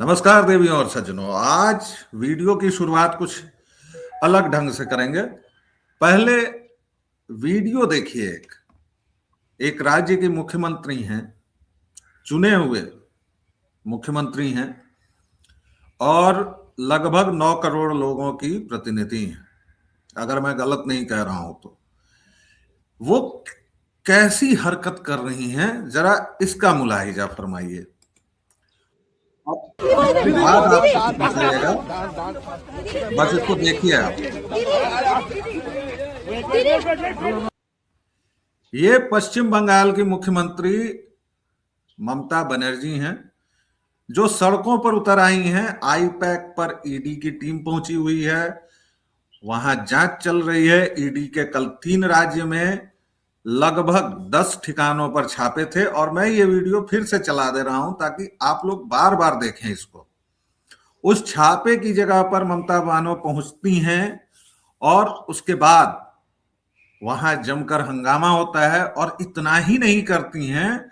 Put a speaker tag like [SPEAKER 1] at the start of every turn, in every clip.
[SPEAKER 1] नमस्कार देवियों और सज्जनों। आज वीडियो की शुरुआत कुछ अलग ढंग से करेंगे। पहले वीडियो देखिए। एक राज्य के मुख्यमंत्री हैं, चुने हुए मुख्यमंत्री हैं और लगभग 9 करोड़ लोगों की प्रतिनिधि हैं, अगर मैं गलत नहीं कह रहा हूं तो। वो कैसी हरकत कर रही हैं, जरा इसका मुलाहिजा फरमाइए। बात आप समझ लीजिएगा, बस इसको देखिए आप। ये पश्चिम बंगाल की मुख्यमंत्री ममता बनर्जी हैं, जो सड़कों पर उतर आई हैं। आईपैक पर ईडी की टीम पहुंची हुई है, वहां जांच चल रही है। ईडी के कल 3 राज्य में लगभग 10 ठिकानों पर छापे थे और मैं ये वीडियो फिर से चला दे रहा हूं ताकि आप लोग बार बार देखें इसको। उस छापे की जगह पर ममता बानो पहुंचती हैं और उसके बाद वहां जमकर हंगामा होता है। और इतना ही नहीं करती हैं,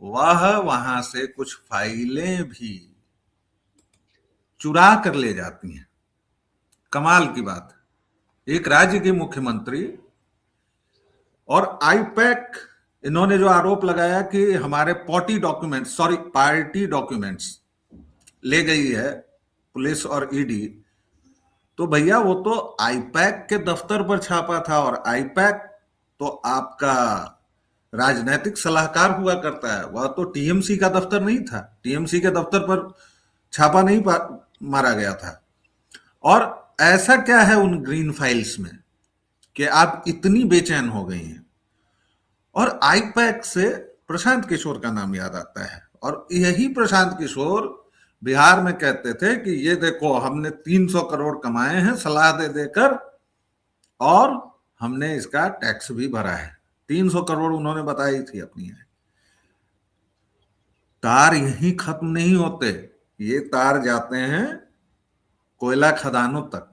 [SPEAKER 1] वह वहां से कुछ फाइलें भी चुरा कर ले जाती हैं। कमाल की बात है। एक राज्य के मुख्यमंत्री और आईपैक, इन्होंने जो आरोप लगाया कि हमारे पार्टी डॉक्यूमेंट्स ले गई है पुलिस और ईडी, तो भैया वो तो आईपैक के दफ्तर पर छापा था और आईपैक तो आपका राजनीतिक सलाहकार हुआ करता है, वह तो टीएमसी का दफ्तर नहीं था। टीएमसी के दफ्तर पर छापा नहीं मारा गया था। और ऐसा क्या है उन ग्रीन फाइल्स में कि आप इतनी बेचैन हो गई हैं। और आईपैक से प्रशांत किशोर का नाम याद आता है, और यही प्रशांत किशोर बिहार में कहते थे कि ये देखो हमने 300 करोड़ कमाए हैं सलाह दे देकर, और हमने इसका टैक्स भी भरा है। 300 करोड़ उन्होंने बताई थी अपनी। तार यहीं खत्म नहीं होते, ये तार जाते हैं कोयला खदानों तक,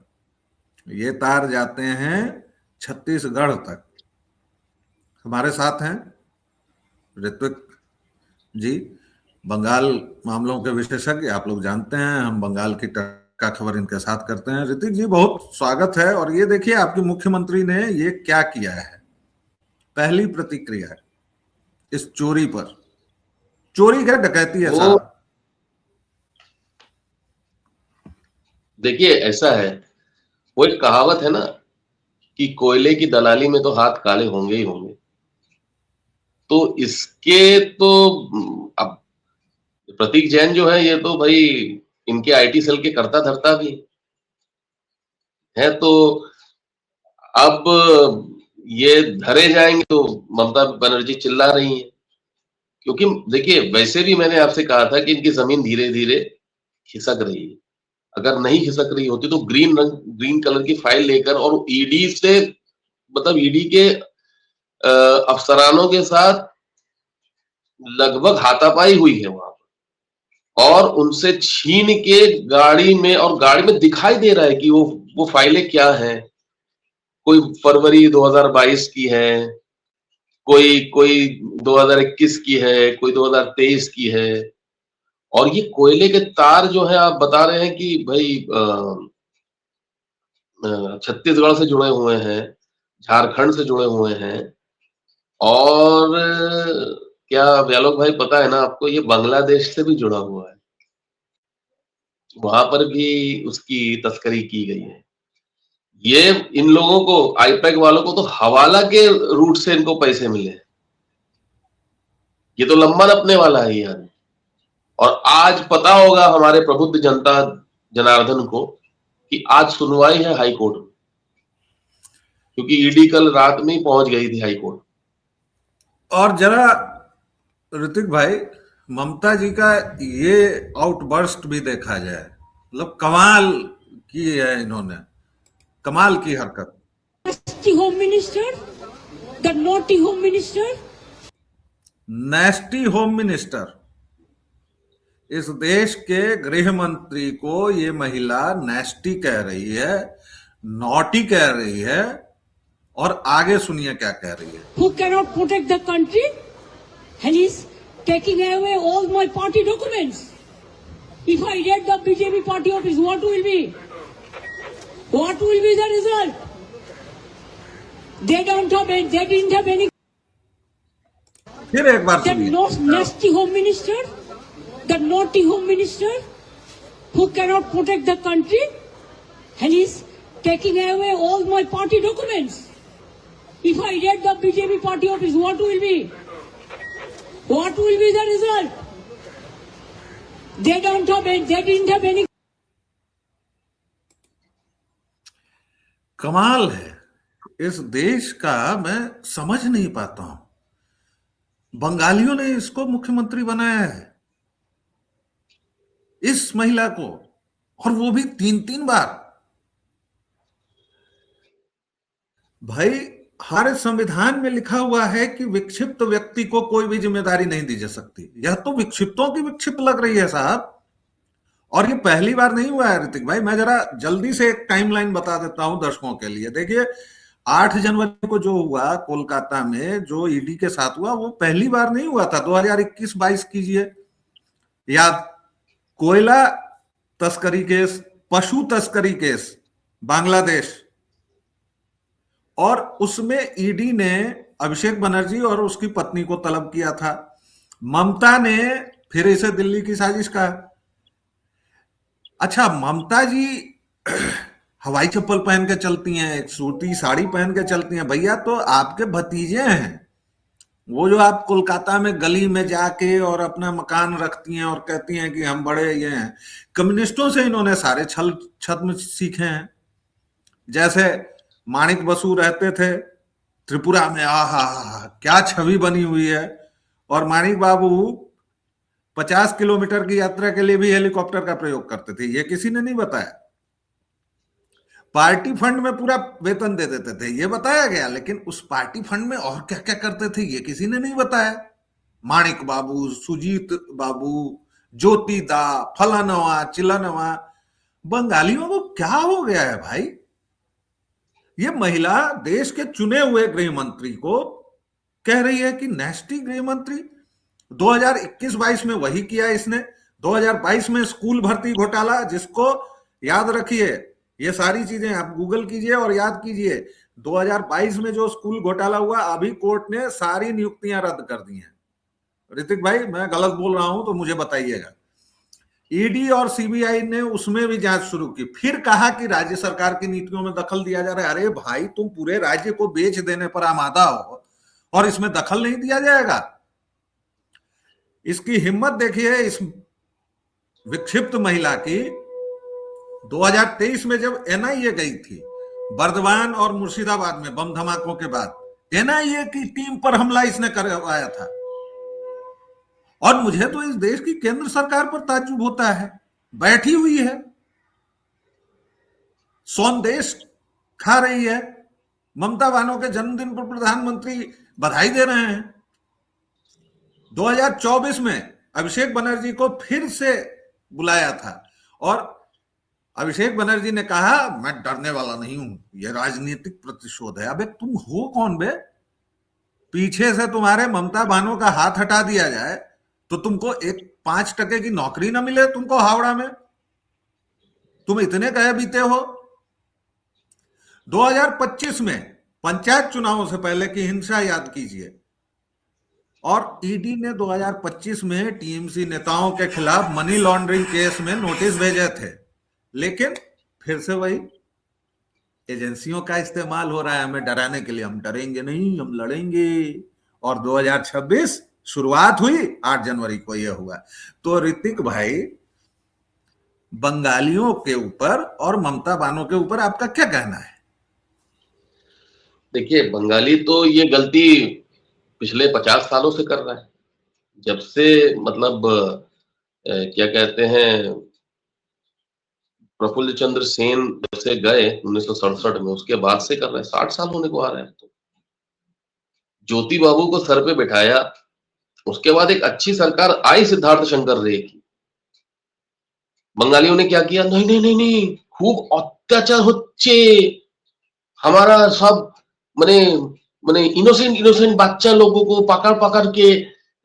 [SPEAKER 1] ये तार जाते हैं छत्तीसगढ़ तक। हमारे साथ हैं ऋत्विक जी, बंगाल मामलों के विशेषज्ञ। आप लोग जानते हैं हम बंगाल की टक्का खबर इनके साथ करते हैं। ऋत्विक जी, बहुत स्वागत है। और ये देखिए आपकी मुख्यमंत्री ने ये क्या किया है। पहली प्रतिक्रिया इस चोरी पर। चोरी क्या, डकैती है साहब।
[SPEAKER 2] देखिए ऐसा है, वो एक कहावत है ना कि कोयले की दलाली में तो हाथ काले होंगे ही होंगे। तो इसके तो अब प्रतीक जैन जो है, ये तो भाई इनके आईटी सेल के कर्ता धर्ता भी है। तो अब ये धरे जाएंगे तो ममता बनर्जी चिल्ला रही हैं, क्योंकि देखिए वैसे भी मैंने आपसे कहा था कि इनकी जमीन धीरे धीरे खिसक रही है। अगर नहीं खिसक रही होती तो ग्रीन कलर की फाइल लेकर और ईडी से, मतलब ईडी के अफसरानों के साथ लगभग हाथापाई हुई है वहां पर, और उनसे छीन के गाड़ी में, और गाड़ी में दिखाई दे रहा है कि वो फाइलें क्या हैं। कोई फरवरी 2022 की है, कोई 2021 की है, कोई 2023 की है। और ये कोयले के तार जो है, आप बता रहे हैं कि भाई छत्तीसगढ़ से जुड़े हुए हैं, झारखंड से जुड़े हुए हैं। और क्या व्यालोक भाई पता है ना आपको, ये बांग्लादेश से भी जुड़ा हुआ है, वहां पर भी उसकी तस्करी की गई है। ये इन लोगों को, आईपैक वालों को तो हवाला के रूट से इनको पैसे मिले। ये तो लंबा नपने वाला है ये आदमी। और आज पता होगा हमारे प्रबुद्ध जनता जनार्दन को कि आज सुनवाई है हाई कोर्ट में, क्योंकि ईडी कल रात में ही पहुंच गई थी हाई कोर्ट।
[SPEAKER 1] और जरा ऋतिक भाई, ममता जी का ये आउटबर्स्ट भी देखा जाए, मतलब कमाल की है इन्होंने, कमाल की हरकत।
[SPEAKER 3] Home minister, the naughty home minister,
[SPEAKER 1] नेस्टी home minister. इस देश के गृह मंत्री को ये महिला नेस्टी कह रही है, नॉटी कह रही है, और आगे सुनिए क्या कह रही है।
[SPEAKER 3] who cannot protect the country and he's taking away all my party documents. If I raid the BJP party office, what will be? What will be the result? They didn't have any.
[SPEAKER 1] फिर एक बार
[SPEAKER 3] That
[SPEAKER 1] सुनिए।
[SPEAKER 3] nasty home minister, the naughty home minister, who cannot protect the country, and he's taking away all my party documents. If I raid the BJP party office, what will be? What will be the result? They didn't have any.
[SPEAKER 1] कमाल है इस देश का, मैं समझ नहीं पाता हूं। बंगालियों ने इसको मुख्यमंत्री बनाया है, इस महिला को, और वो भी 3-3 बार। भाई, हमारे संविधान में लिखा हुआ है कि विक्षिप्त व्यक्ति को कोई भी जिम्मेदारी नहीं दी जा सकती। यह तो विक्षिप्तों की विक्षिप्त लग रही है साहब। और ये पहली बार नहीं हुआ है ऋतिक भाई। मैं जरा जल्दी से एक टाइमलाइन बता देता हूं दर्शकों के लिए। देखिए, 8 जनवरी को जो हुआ कोलकाता में, जो ईडी के साथ हुआ, वो पहली बार नहीं हुआ था। 2021-22 कीजिए याद। कोयला तस्करी केस, पशु तस्करी केस बांग्लादेश, और उसमें ईडी ने अभिषेक बनर्जी और उसकी पत्नी को तलब किया था। ममता ने फिर इसे दिल्ली की साजिश कहा। अच्छा, ममता जी हवाई चप्पल पहन के चलती हैं, एक सूती साड़ी पहन के चलती हैं। भैया, तो आपके भतीजे हैं वो, जो आप कोलकाता में गली में जाके और अपना मकान रखती हैं और कहती हैं कि हम बड़े ये हैं। कम्युनिस्टों से इन्होंने सारे छल छद्म सीखे हैं। जैसे माणिक बसु रहते थे त्रिपुरा में, आहा क्या छवि बनी हुई है। और माणिक बाबू 50 किलोमीटर की यात्रा के लिए भी हेलीकॉप्टर का प्रयोग करते थे, ये किसी ने नहीं बताया। पार्टी फंड में पूरा वेतन दे देते थे, ये बताया गया, लेकिन उस पार्टी फंड में और क्या क्या करते थे ये किसी ने नहीं बताया। माणिक बाबू, सुजीत बाबू, ज्योति दा, फलानवा चिलानवा। बंगालियों को क्या हो गया है भाई? ये महिला देश के चुने हुए गृह मंत्री को कह रही है कि नेस्टी गृह मंत्री। 2021-22 में वही किया इसने। 2022 में स्कूल भर्ती घोटाला, जिसको याद रखिए, ये सारी चीजें आप गूगल कीजिए और याद कीजिए। 2022 में जो स्कूल घोटाला हुआ, अभी कोर्ट ने सारी नियुक्तियां रद्द कर दी हैं। ऋतिक भाई, मैं गलत बोल रहा हूं तो मुझे बताइएगा। ईडी और सीबीआई ने उसमें भी जांच शुरू की। फिर कहा कि राज्य सरकार की नीतियों में दखल दिया जा रहा है। अरे भाई, तुम पूरे राज्य को बेच देने पर आमादा हो और इसमें दखल नहीं दिया जाएगा? इसकी हिम्मत देखिए इस विक्षिप्त महिला की। 2023 में जब एनआईए गई थी बर्दवान और मुर्शिदाबाद में बम धमाकों के बाद, एनआईए की टीम पर हमला इसने करवाया था। और मुझे तो इस देश की केंद्र सरकार पर ताज्जुब होता है, बैठी हुई है, सौंदेश खा रही है। ममता बानो के जन्मदिन पर प्रधानमंत्री बधाई दे रहे हैं। 2024 में अभिषेक बनर्जी को फिर से बुलाया था और अभिषेक बनर्जी ने कहा, मैं डरने वाला नहीं हूं, यह राजनीतिक प्रतिशोध है। अबे तुम हो कौन बे? पीछे से तुम्हारे ममता बानो का हाथ हटा दिया जाए तो तुमको 5% की नौकरी ना मिले तुमको हावड़ा में? तुम इतने कहे बीते हो। 2025 में पंचायत चुनावों से पहले की हिंसा याद कीजिए। और ईडी ने 2025 में टीएमसी नेताओं के खिलाफ मनी लॉन्ड्रिंग केस में नोटिस भेजे थे, लेकिन फिर से वही एजेंसियों का इस्तेमाल हो रहा है हमें डराने के लिए। हम डरेंगे नहीं, हम लड़ेंगे। और 2026 शुरुआत हुई, 8 जनवरी को यह हुआ। तो ऋतिक भाई, बंगालियों के ऊपर और ममता बानो के ऊपर आपका क्या कहना है?
[SPEAKER 2] देखिए, बंगाली तो ये गलती पिछले 50 सालों से कर रहा है। जब से मतलब क्या कहते हैं, प्रफुल्ल चंद्र सेन जब से गए 1967 में, उसके बाद से कर रहा है। 60 साल होने को आ रहा है। तो ज्योति बाबू को सर पे बिठाया, उसके बाद एक अच्छी सरकार आई सिद्धार्थ शंकर रे की। बंगालियों ने क्या किया? नहीं नहीं नहीं नहीं, खूब अत्याचार होच्छे, हमारा सब माने इनोसेंट बच्चा लोगों को पकड़ पकड़ के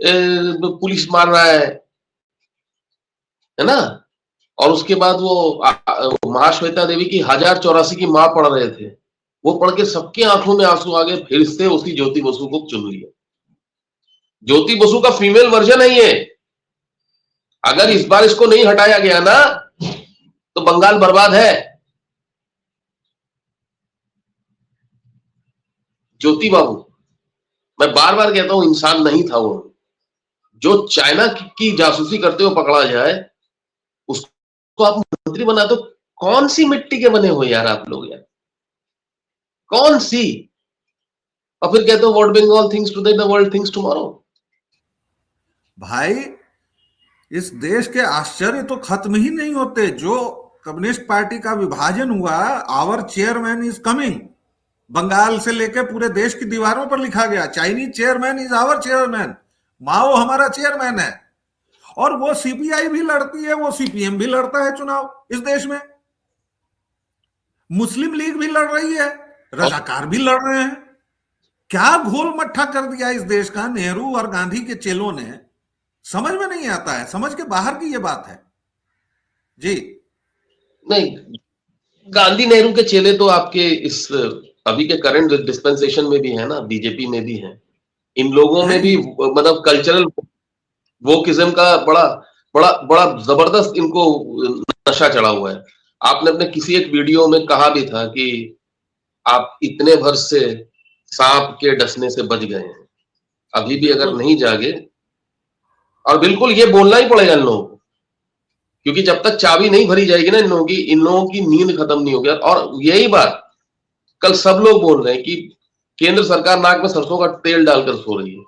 [SPEAKER 2] पुलिस मार रहा है ना। और उसके बाद वो महाश्वेता देवी की 1084 की माँ पढ़ रहे थे, वो पढ़ के सबके आंखों में आंसू आ गए, फिर से उसी ज्योति बसु को चुन लिया। ज्योति बसु का फीमेल वर्जन है ये। अगर इस बार इसको नहीं हटाया गया ना तो बंगाल बर्बाद है। ज्योति बाबू, मैं बार बार कहता हूं, इंसान नहीं था वो। जो चाइना की जासूसी करते हुए पकड़ा जाए उसको आप मंत्री बना दो। कौन सी मिट्टी के बने हो यार आप लोग यार, कौन सी? और फिर कहते हो what Bengal thinks today the world thinks tomorrow.
[SPEAKER 1] भाई इस देश के आश्चर्य तो खत्म ही नहीं होते। जो कम्युनिस्ट पार्टी का विभाजन हुआ, our chairman is coming, Bengal से लेकर पूरे देश की दीवारों पर लिखा गया, Chinese chairman is our chairman, Mao हमारा चेयरमैन है। और वो सीपीआई भी लड़ती है, वो सीपीएम भी लड़ता है चुनाव इस देश में, मुस्लिम लीग भी लड़ रही है, रजाकार भी लड़ रहे हैं। क्या घोल मट्ठा कर दिया इस देश का नेहरू और गांधी के चेलों ने, समझ में नहीं आता है, समझ के बाहर की ये बात है जी।
[SPEAKER 2] नहीं, गांधी नेहरू के चेले तो आपके इस अभी के करंट डिस्पेंसेशन में भी है ना, बीजेपी में भी है, इन लोगों में भी मतलब कल्चरल वोकिज्म का बड़ा बड़ा बड़ा जबरदस्त इनको नशा चढ़ा हुआ है। आपने अपने किसी एक वीडियो में कहा भी था कि आप इतने भर से सांप के डसने से बच गए हैं, अभी भी अगर नहीं जागे, और बिल्कुल ये बोलना ही पड़ेगा इन लोगों को, क्योंकि जब तक चाबी नहीं भरी जाएगी ना इन लोगों की नींद खत्म नहीं होगी। और यही बात कल सब लोग बोल रहे हैं कि केंद्र सरकार नाक में सरसों का तेल डालकर सो रही है,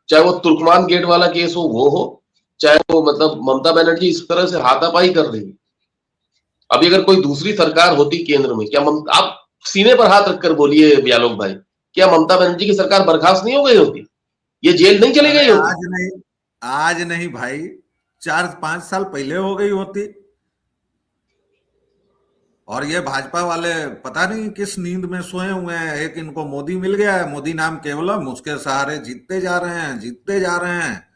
[SPEAKER 2] चाहे वो तुर्कमान गेट वाला केस हो, चाहे वो मतलब ममता बनर्जी इस तरह से हाथापाई कर रही है। अभी अगर कोई दूसरी सरकार होती केंद्र में, क्या आप सीने पर हाथ रखकर बोलिए ब्यालोक भाई, क्या ममता बनर्जी की सरकार बर्खास्त नहीं हो गई होती? ये जेल नहीं चली गई होती?
[SPEAKER 1] आज नहीं भाई, 4-5 साल पहले हो गई होती। और ये भाजपा वाले पता नहीं किस नींद में सोए हुए हैं। एक इनको मोदी मिल गया है, मोदी नाम केवलम, उसके सहारे जीतते जा रहे हैं, जीतते जा रहे हैं।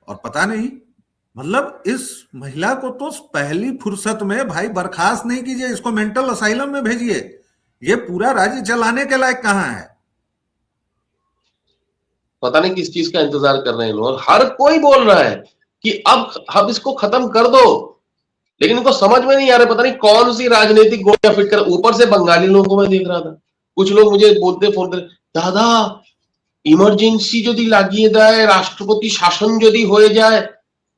[SPEAKER 1] और पता नहीं, मतलब इस महिला को तो पहली फुर्सत में भाई बर्खास्त नहीं कीजिए, इसको मेंटल असाइलम में भेजिए। ये पूरा राज्य चलाने के लायक कहां है?
[SPEAKER 2] पता नहीं किस चीज का इंतजार कर रहे हैं लोग। हर कोई बोल रहा है कि अब इसको खत्म कर दो, लेकिन इनको समझ में नहीं आ रहा, पता नहीं कौन सी राजनीतिक गोलियां फिट कर। ऊपर से बंगाली लोगों को मैं देख रहा था, कुछ लोग मुझे बोलते फोन कर, दादा इमरजेंसी यदि লাগিয়ে দেয়, राष्ट्रपति शासन यदि हो जाए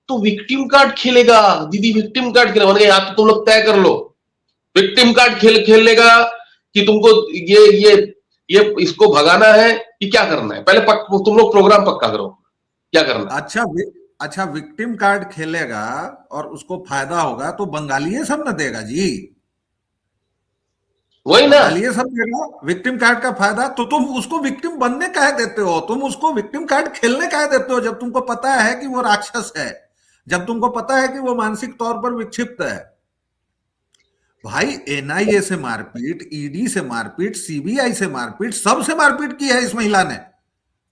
[SPEAKER 2] तो विक्टिम कार्ड खेलेगा दीदी, विक्टिम कार्ड खेलेगा। मैंने यहाँ तो तुम लोग तय कर लो, विक्टिम कार्ड खेलेगा कि तुमको ये इसको भगाना है कि क्या करना है? पहले तुम लोग प्रोग्राम पक्का करो, क्या करना है?
[SPEAKER 1] अच्छा विक्टिम कार्ड खेलेगा और उसको फायदा होगा तो बंगाली सब न देगा जी,
[SPEAKER 2] वही ना,
[SPEAKER 1] बंगाली सब देगा विक्टिम कार्ड का फायदा। तो तुम उसको विक्टिम बनने काहे देते हो? तुम उसको विक्टिम कार्ड खेलने काहे देते हो? जब तुमको पता है कि वो राक्षस है, जब तुमको पता है कि वो मानसिक तौर पर विक्षिप्त है। भाई एनआईए से मारपीट, ईडी से मारपीट, सीबीआई से मारपीट, सबसे मारपीट की है इस महिला ने,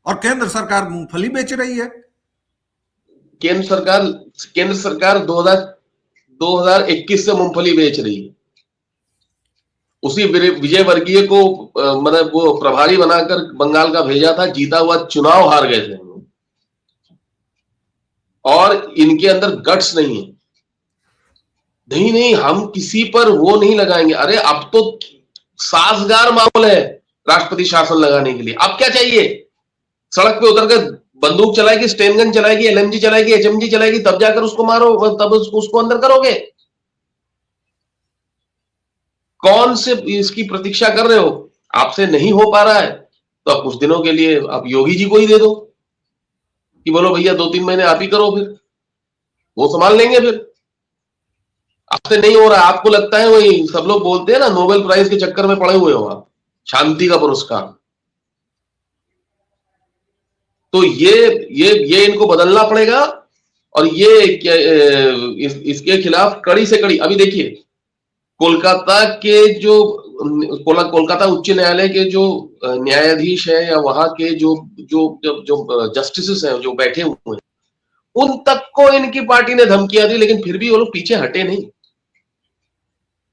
[SPEAKER 1] और केंद्र सरकार मूंगफली बेच रही है।
[SPEAKER 2] केंद्र सरकार 2021 से मूंगफली बेच रही है। उसी विजय वर्गीय को मतलब वो प्रभारी बनाकर बंगाल का भेजा था, जीता हुआ चुनाव हार गए थे, और इनके अंदर गट्स नहीं है। नहीं हम किसी पर वो नहीं लगाएंगे। अरे अब तो साजगार माहौल है राष्ट्रपति शासन लगाने के लिए। अब क्या चाहिए? सड़क पे उतर कर बंदूक चलाएगी, स्टेन गन चलाएगी, एलएमजी चलाएगी, एचएमजी चलाएगी, तब जाकर उसको मारो, तब उसको अंदर करोगे। कौन से इसकी प्रतीक्षा कर रहे हो? आपसे नहीं हो पा रहा है तो आप कुछ दिनों के लिए आप योगी जी को ही दे दो कि बोलो भैया 2-3 महीने आप ही करो, फिर वो संभाल लेंगे। फिर आपसे नहीं हो रहा, आपको लगता है वही सब लोग बोलते हैं ना, नोबेल प्राइज के चक्कर में पड़े हुए हो आप, शांति का पुरस्कार। तो ये इनको बदलना पड़ेगा, और ये इसके खिलाफ कड़ी से कड़ी। अभी देखिए कोलकाता के जो कोलकाता उच्च न्यायालय के जो न्यायाधीश है, या वहां के जो जस्टिसेस हैं जो बैठे हुए हैं, उन तक को इनकी पार्टी ने धमकियां दी, लेकिन फिर भी वो लोग पीछे हटे नहीं।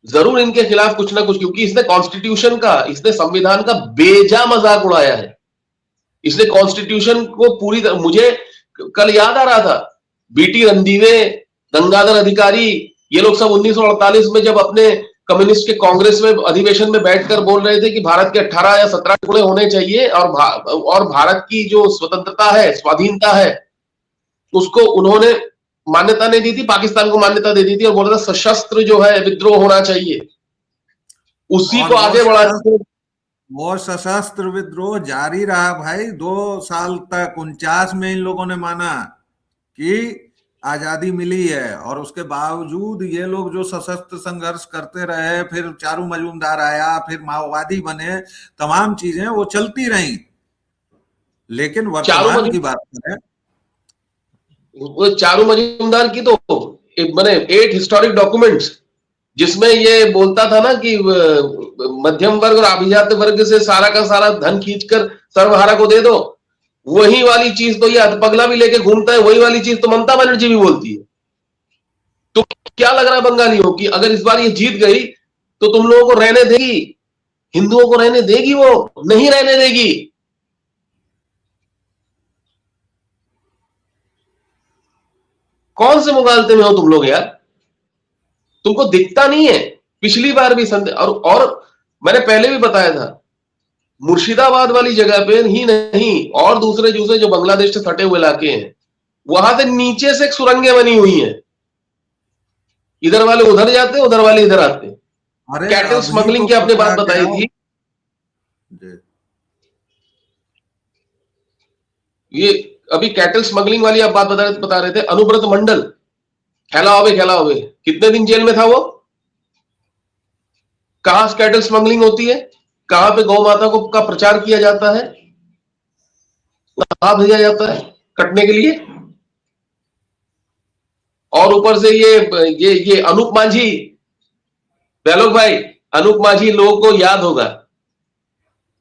[SPEAKER 2] जरूर इनके खिलाफ कुछ ना कुछ, क्योंकि इसने कॉन्स्टिट्यूशन का, इसने संविधान का बेजा मजाक उड़ाया है। इसने कॉन्स्टिट्यूशन को पूरी तरह, मुझे कल याद आ रहा था बीटी रणदीवे, गंगाधर अधिकारी, ये लोग सब 1948 में जब अपने कम्युनिस्ट के कांग्रेस में अधिवेशन में बैठकर बोल रहे थे कि भारत के 18 या 17 टुकड़े होने चाहिए और भारत की जो स्वतंत्रता है, स्वाधीनता है, उसको उन्होंने मान्यता नहीं दी थी, पाकिस्तान को मान्यता दे दी थी और बोला था सशस्त्र जो है विद्रोह होना चाहिए। उसी
[SPEAKER 1] और
[SPEAKER 2] को आगे बढ़ा,
[SPEAKER 1] वो सशस्त्र विद्रोह जारी रहा भाई 2 साल तक। 49 में इन लोगों ने माना कि आजादी मिली है, और उसके बावजूद ये लोग जो सशस्त्र संघर्ष करते रहे, फिर चारू मजूमदार आया, फिर माओवादी बने, तमाम चीजें वो चलती रही। लेकिन वर्तमान की बात करें,
[SPEAKER 2] वो चारू मजूमदार की तो मैंने 8 हिस्टोरिक डॉक्यूमेंट्स जिसमें ये बोलता था ना कि मध्यम वर्ग और अभिजात वर्ग से सारा का सारा धन खींचकर सर्वहारा को दे दो, वही वाली चीज तो ये अधपगला भी लेके घूमता है, वही वाली चीज तो ममता बनर्जी भी बोलती है। तो क्या लग रहा है बंगालियों की, अगर इस बार ये जीत गई तो तुम लोगों को रहने देगी? हिंदुओं को रहने देगी? वो नहीं रहने देगी। कौन से मुगालते में हो तुम लोग यार? तुमको दिखता नहीं है? पिछली बार भी और मैंने पहले भी बताया था, मुर्शिदाबाद वाली जगह पे ही नहीं, और दूसरे जो बांग्लादेश से सटे हुए इलाके हैं, वहां से नीचे से सुरंगें बनी हुई हैं। इधर वाले उधर जाते, उधर वाले इधर आते। कैटल स्मगलिंग की आपने बात बताई थी, ये अभी कैटल स्मगलिंग वाली आप बात बता रहे थे। अनुव्रत मंडल खेला हुए कितने दिन जेल में था वो? कहां कैटल स्मगलिंग होती है? कहां पे गौ माता को का प्रचार किया जाता है? कहां भेजा जाता है कटने के लिए? और ऊपर से ये अनूप मांझी, बैलोक भाई, अनूप मांझी लोगों को याद होगा,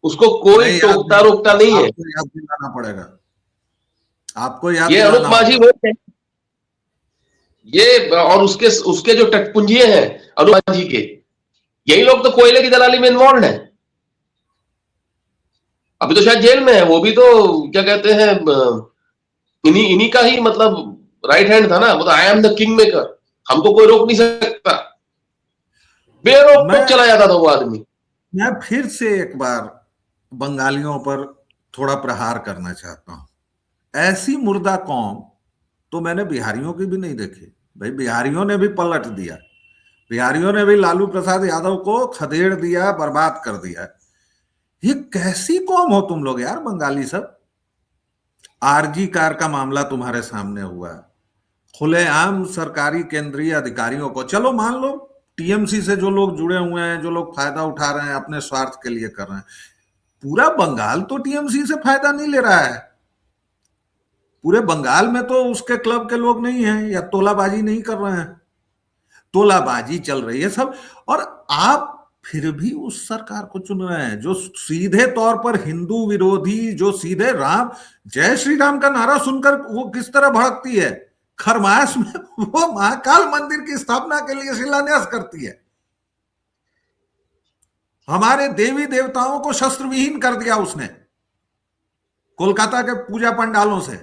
[SPEAKER 2] उसको कोई टोकता रोकता नहीं है।
[SPEAKER 1] आपको याद दिलाना पड़ेगा, आपको याद
[SPEAKER 2] ये अनूप मांझी वो है, ये और उसके जो टटपुंजिए हैं अनूप मांझी के, यही लोग तो कोयले की दलाली में इन्वॉल्व है। अभी तो शायद जेल में है वो भी, तो क्या कहते हैं, इन्हीं का ही मतलब राइट हैंड था ना वो तो। I am the king maker, हमको कोई रोक नहीं सकता, बेरोक टोक चला जाता था वो आदमी।
[SPEAKER 1] मैं फिर से एक बार बंगालियों पर थोड़ा प्रहार करना चाहता हूं। ऐसी मुर्दा कौम तो मैंने बिहारियों की भी नहीं देखी भाई। बिहारियों ने भी पलट दिया, बिहारियों ने भी लालू प्रसाद यादव को खदेड़ दिया, बर्बाद कर दिया। ये कैसी कौम हो तुम लोग यार बंगाली सब। आरजी कार का मामला तुम्हारे सामने हुआ, खुलेआम सरकारी केंद्रीय अधिकारियों को, चलो मान लो टीएमसी से जो लोग जुड़े हुए हैं, जो लोग फायदा उठा रहे हैं, अपने स्वार्थ के लिए कर रहे हैं, पूरा बंगाल तो टीएमसी से फायदा नहीं ले रहा है। पूरे बंगाल में तो उसके क्लब के लोग नहीं हैं या तोलाबाजी नहीं कर रहे हैं, तोलाबाजी चल रही है सब। और आप फिर भी उस सरकार को चुन रहे हैं जो सीधे तौर पर हिंदू विरोधी, जो सीधे राम, जय श्री राम का नारा सुनकर वो किस तरह भड़कती है। खरमास में वो महाकाल मंदिर की स्थापना के लिए शिलान्यास करती है। हमारे देवी देवताओं को शस्त्र विहीन कर दिया उसने कोलकाता के पूजा पंडालों से।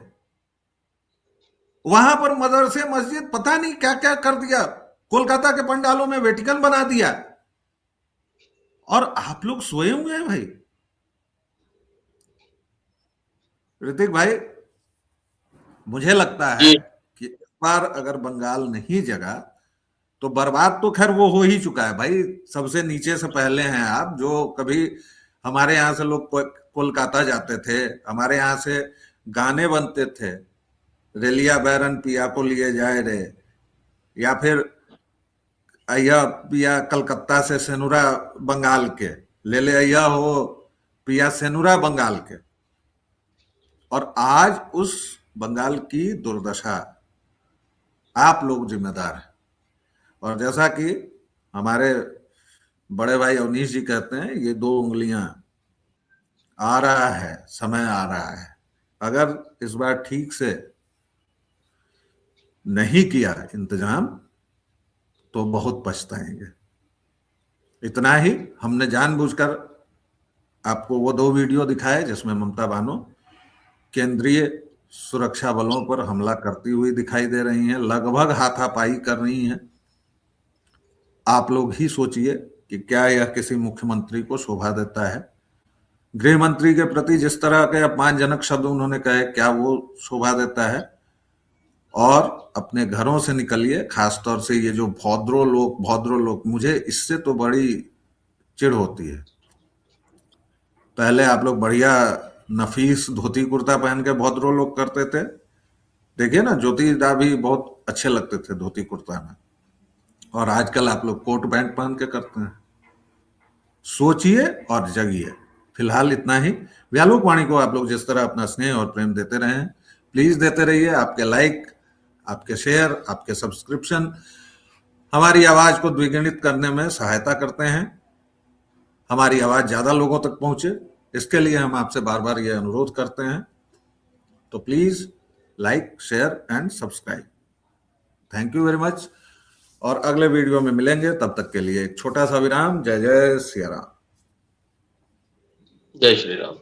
[SPEAKER 1] वहां पर मदरसे, मस्जिद, पता नहीं क्या क्या कर दिया। कोलकाता के पंडालों में वेटिकन बना दिया। और आप लोग सोए हुए हैं भाई। ऋतिक भाई, मुझे लगता है कि इस बार अगर बंगाल नहीं जगा तो बर्बाद तो खैर वो हो ही चुका है भाई। सबसे नीचे से पहले हैं आप। जो कभी हमारे यहां से लोग कोलकाता जाते थे, हमारे यहां से गाने बनते थे, रेलिया बैरन पिया को लिए जाए रे, या फिर अय्या पिया कलकत्ता से सेनुरा बंगाल के, ले ले अय्या हो पिया सेनुरा बंगाल के। और आज उस बंगाल की दुर्दशा आप लोग जिम्मेदार हैं। और जैसा कि हमारे बड़े भाई अवनीश जी कहते हैं, ये 2 उंगलियां आ रहा है, समय आ रहा है। अगर इस बार ठीक से नहीं किया इंतजाम तो बहुत पछताएंगे। इतना ही, हमने जानबूझकर आपको वो 2 वीडियो दिखाए जिसमें ममता बानो केंद्रीय सुरक्षा बलों पर हमला करती हुई दिखाई दे रही हैं, लगभग हाथापाई कर रही हैं। आप लोग ही सोचिए कि क्या यह किसी मुख्यमंत्री को शोभा देता है? गृह मंत्री के प्रति जिस तरह के अपमानजनक शब्द उन्होंने कहे, क्या वो शोभा देता है? और अपने घरों से निकलिए, खासतौर से ये जो भौद्रो लोग, मुझे इससे तो बड़ी चिढ़ होती है। पहले आप लोग बढ़िया नफीस धोती कुर्ता पहन के भौद्रो लोग करते थे, देखिए ना, ज्योतिदा भी बहुत अच्छे लगते थे धोती कुर्ता में, और आजकल आप लोग कोट पैंट पहन के करते हैं। सोचिए और जगिए। फिलहाल इतना ही। व्यालोक वाणी को आप लोग जिस तरह अपना स्नेह और प्रेम देते रहे हैं, प्लीज देते रहिए। आपके लाइक, आपके शेयर, आपके सब्सक्रिप्शन हमारी आवाज को द्विगुणित करने में सहायता करते हैं, हमारी आवाज ज्यादा लोगों तक पहुंचे। इसके लिए हम आपसे बार बार ये अनुरोध करते हैं, तो please like, share and subscribe. Thank you very much, और अगले वीडियो में मिलेंगे। तब तक के लिए एक छोटा सा विराम। जय जय सिया राम।
[SPEAKER 2] जय श्री राम।